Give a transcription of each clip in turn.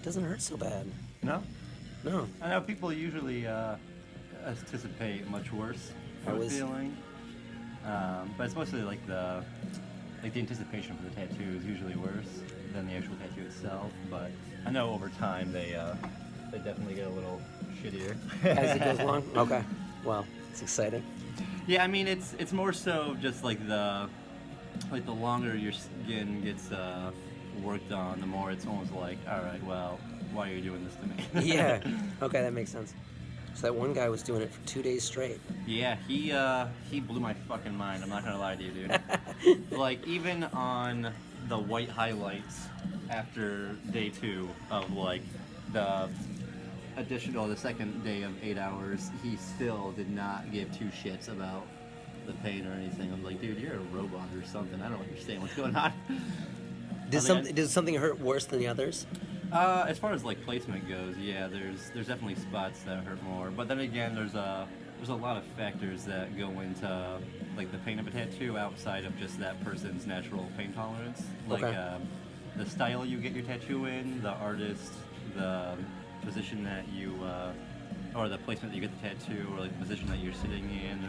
doesn't hurt so bad. No? No. I know people usually anticipate much worse I of a was- feeling. But it's mostly like the anticipation for the tattoo is usually worse than the actual tattoo itself. But I know over time they definitely get a little shittier As it goes along? Okay. Well, it's exciting. Yeah, I mean it's more so just like the longer your skin gets worked on, the more it's almost like, all right, well, why are you doing this to me? Yeah. Okay, that makes sense. So that one guy was doing it for 2 days straight. Yeah, he blew my fucking mind. I'm not gonna lie to you, dude. Like even on the white highlights after day 2 of like the the second day of 8 hours, he still did not give two shits about the pain or anything. I'm like, dude, you're a robot or something. I don't understand what's going on. Does something hurt worse than the others? As far as like placement goes, yeah, there's definitely spots that hurt more. But then again, there's a lot of factors that go into like the pain of a tattoo outside of just that person's natural pain tolerance. Like Okay. the style you get your tattoo in, the artist, the position that you or the placement that you get the tattoo, or like the position that you're sitting in.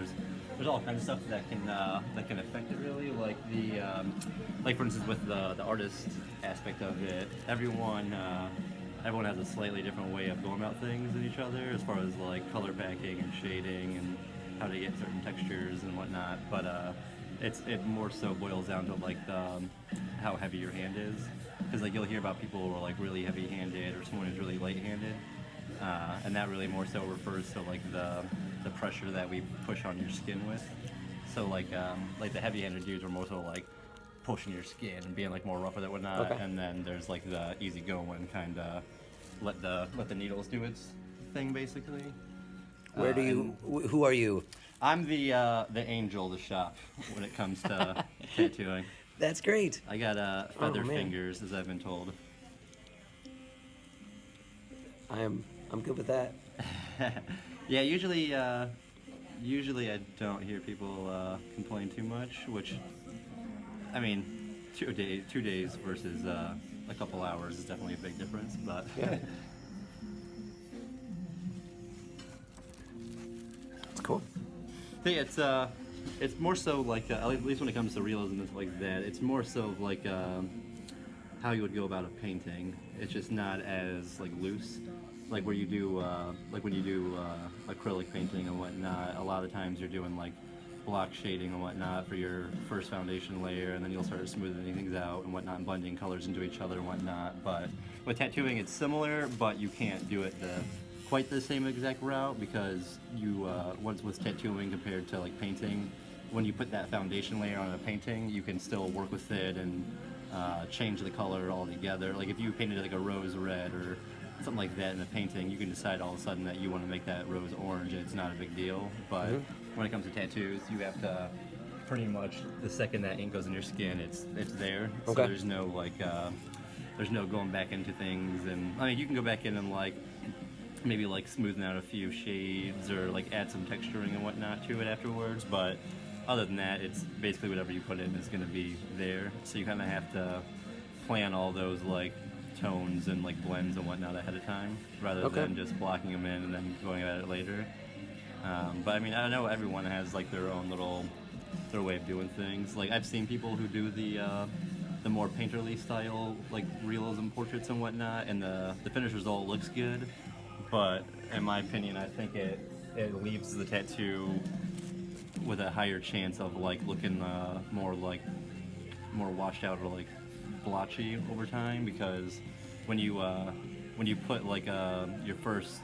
There's all kinds of stuff that can affect it really. Like like for instance with the artist aspect of it, everyone has a slightly different way of going about things than each other as far as like color packing and shading and how to get certain textures and whatnot. But it more so boils down to like how heavy your hand is, because like you'll hear about people who are like really heavy-handed or someone who's really light-handed. And that really more so refers to like the pressure that we push on your skin with. So like the heavy-handed dudes are more so like pushing your skin and being like more rough with it, whatnot. Okay. And then there's like the easy-going kind of let the needles do its thing, basically. Where do you? Who are you? I'm the angel of the shop when it comes to tattooing. That's great. I got feather man. fingers, as I've been told. I'm good with that. Yeah, usually I don't hear people complain too much, which, I mean, 2 days versus a couple hours is definitely a big difference, but Yeah. It's cool. I think it's more so like at least when it comes to realism and stuff like that, it's more so of like how you would go about a painting. It's just not as like loose. Like where you do like when you do acrylic painting and whatnot, a lot of times you're doing like block shading and whatnot for your first foundation layer, and then you'll start smoothing things out and whatnot and blending colors into each other and whatnot. But with tattooing it's similar, but you can't do it quite the same exact route, because you once with tattooing compared to like painting, when you put that foundation layer on a painting, you can still work with it and change the color altogether. Like if you painted like a rose red or something like that in a painting, you can decide all of a sudden that you want to make that rose orange, and it's not a big deal. But when it comes to tattoos, you have to pretty much, the second that ink goes in your skin, it's there. Okay. So there's no like there's no going back into things. And I mean, you can go back in and like maybe like smoothing out a few shades or like add some texturing and whatnot to it afterwards, but other than that, it's basically whatever you put in is going to be there. So you kind of have to plan all those like tones and like blends and whatnot ahead of time, rather than just blocking them in and then going at it later. But I mean, I know everyone has like their own their way of doing things. Like I've seen people who do the more painterly style like realism portraits and whatnot, and the finished result looks good. But in my opinion, I think it leaves the tattoo with a higher chance of like looking more washed out or like blotchy over time, because when you put like your first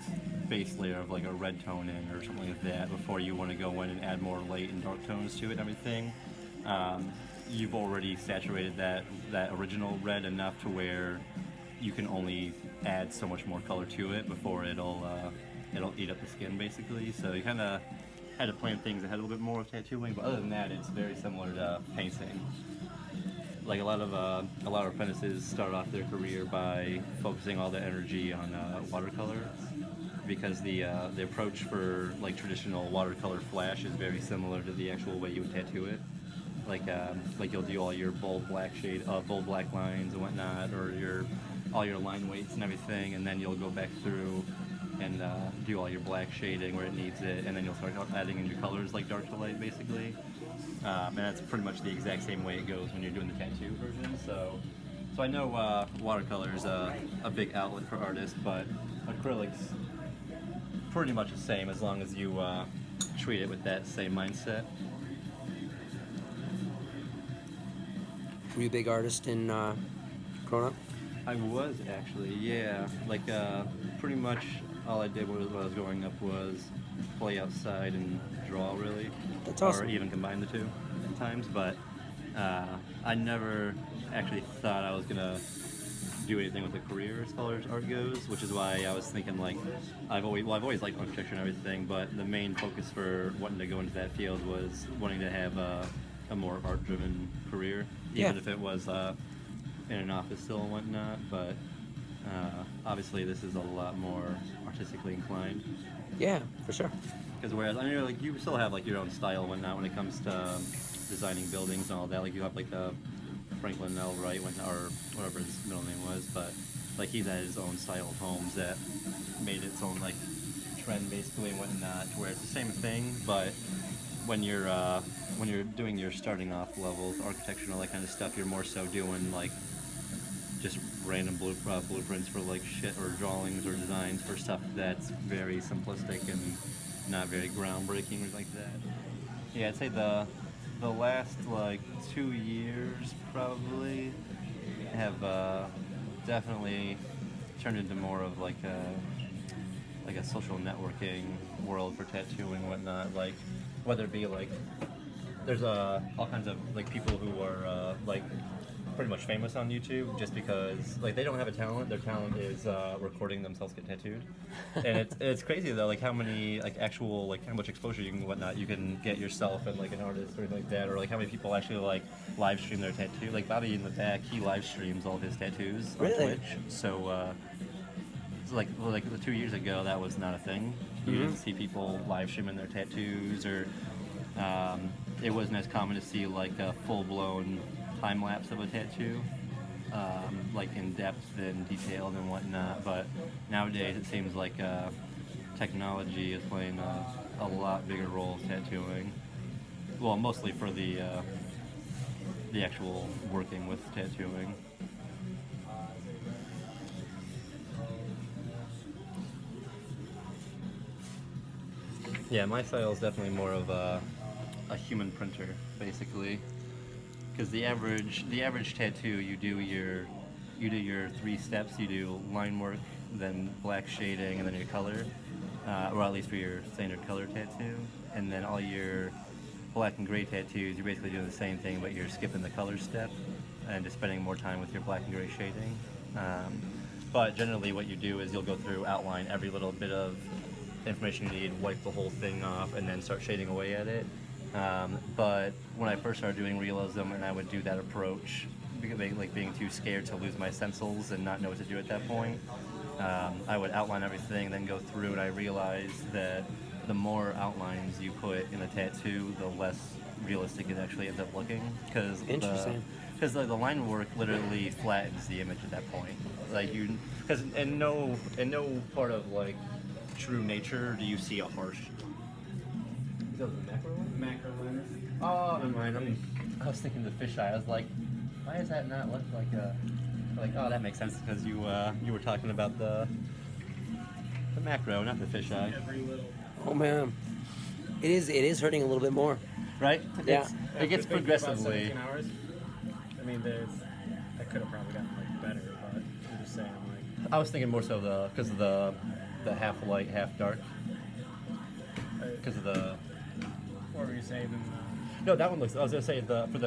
base layer of like a red tone in or something like that before you want to go in and add more light and dark tones to it and everything, you've already saturated that original red enough to where you can only add so much more color to it before it'll eat up the skin, basically. So you kind of had to plan things ahead a little bit more with tattooing, but other than that, it's very similar to painting. Like a lot of apprentices start off their career by focusing all the energy on watercolor, because the approach for like traditional watercolor flash is very similar to the actual way you would tattoo it. Like you'll do all your bold black lines and whatnot, or your all your line weights and everything, and then you'll go back through and do all your black shading where it needs it, and then you'll start adding in your colors like dark to light, basically. And that's pretty much the exact same way it goes when you're doing the tattoo version. So I know watercolor is a big outlet for artists, but acrylics pretty much the same as long as you treat it with that same mindset. Were you a big artist in growing up? I was actually, yeah. Like pretty much all I did when I was growing up was play outside and draw, really. That's awesome. Or even combine the two at times. But I never actually thought I was gonna do anything with a career as far as art goes, which is why I was thinking like I've always liked architecture and everything, but the main focus for wanting to go into that field was wanting to have a more art-driven career, even if it was in an office still and whatnot. But obviously, this is a lot more artistically inclined. Yeah, for sure. Because whereas I mean, like you still have like your own style and whatnot when it comes to designing buildings and all that. Like you have like the Franklin L. Wright, or whatever his middle name was, but like he's had his own style of homes that made its own like trend basically and whatnot. Where it's the same thing, but when you're doing your starting off levels, architecture and all that kind of stuff, you're more so doing like just random blueprints for like shit or drawings or designs for stuff that's very simplistic and not very groundbreaking or like that. Yeah, I'd say the last like 2 years probably have definitely turned into more of like a social networking world for tattooing and whatnot. Like whether it be like there's all kinds of like people who are like pretty much famous on YouTube just because like they don't have a talent. Their talent is recording themselves get tattooed, and it's crazy though like how many like actual like how much exposure you can get yourself and like an artist or anything like that, or like how many people actually like live stream their tattoo. Like Bobby in the back, he live streams all of his tattoos on Twitch. So like 2 years ago that was not a thing. You didn't see people live streaming their tattoos, or it wasn't as common to see like a full-blown time lapse of a tattoo, like in depth and detailed and whatnot. But nowadays it seems like technology is playing a lot bigger role in tattooing. Well, mostly for the actual working with tattooing. Yeah, my style is definitely more of a human printer, basically. Because the average tattoo, you do your 3 steps. You do line work, then black shading, and then your color, or at least for your standard color tattoo. And then all your black and gray tattoos, you're basically doing the same thing, but you're skipping the color step and just spending more time with your black and gray shading. But generally, what you do is you'll go through, outline every little bit of information you need, wipe the whole thing off, and then start shading away at it. But when I first started doing realism and I would do that approach, like being too scared to lose my stencils and not know what to do at that point, I would outline everything, then go through, and I realized that the more outlines you put in a tattoo, the less realistic it actually ends up looking. Because the line work literally flattens the image at that point. Like because in no part of like true nature do you see a harsh. Is that the macro one? Macro lens. Oh, never mind. I was thinking the fisheye. I was like, why does that not look like a? Like, oh, that makes sense because you were talking about the macro, not the fisheye. Every little. Oh man, it is hurting a little bit more. Right? Yeah. It gets After thinking about progressively. 17 hours. I mean, I could have probably gotten like better, but I'm just saying, like. I was thinking more so because of the half light, half dark. Because of the. What were you saying? No, that one looks. I was gonna say for the